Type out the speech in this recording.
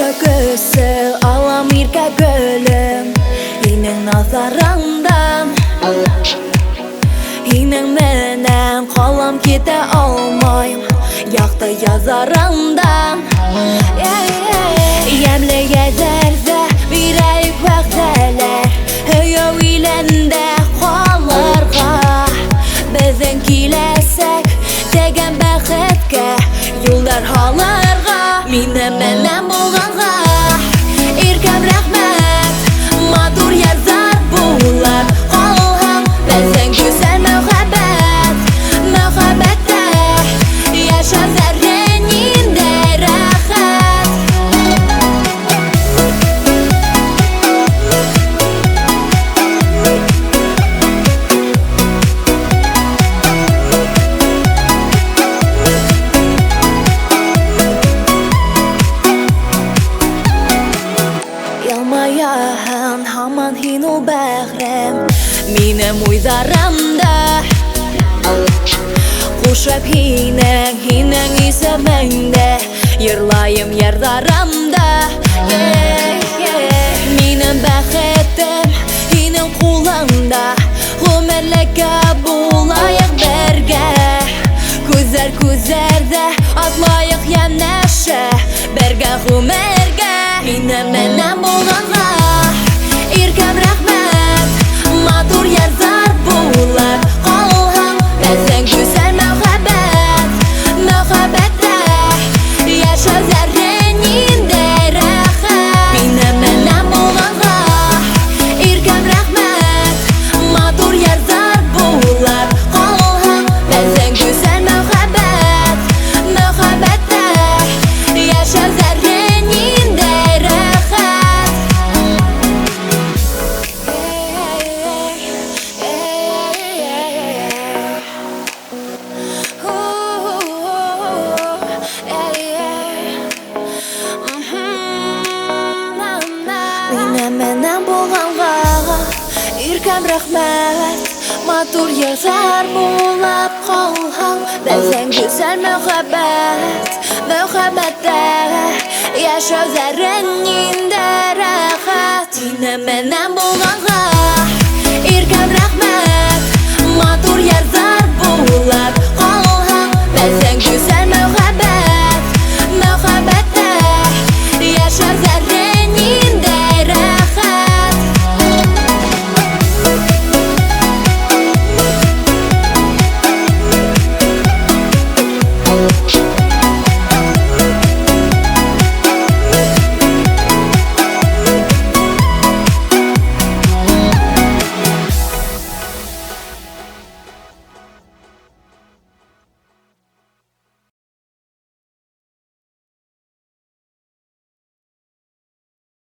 çöküsü alam irke gölüm Yinin nazarından Yinin menen kalam kete almayım Yaktı yazarından Yemle gezerse bireyik vakteler Höyo ilende kalırga Bizin kilesek tegen bəxetke Yollar halırga Mine menen bulğanğa İrkem rəhmət Madur yazar bular Qalğam Bizin güzel mühabbet Mühabbette Yaşa zerreninde rahat Yalmayan haman hinu bəhrem Minem uyzaramda Kuşap hinen ise mende Yırlayım yerdaramda Minem bəxetim hinen kulanda Humerleke bulayık berge Kuzerde atlayık yeneşe Berge humerge Minem menen bulğanğa İrkem rəhmət Madur yazar bular Qalğam Bizin güzel mühabbet Mühabbette Yaşa zerreninde rahat Minem menen bulğanğa İrkem rəhmət Madur yazar bular Qalğam Bizin güzel mühabbet Mühabbette Yaşa zerreninde rahat Minem menen bulğanğa İrkem rəhmət Madur yazar bulab qalğam Bizin güzel mühabbet Mühabbette Yaşa zerreninde rahat Minem menen bulğanğa İrkem rəhmət Madur yazar bulab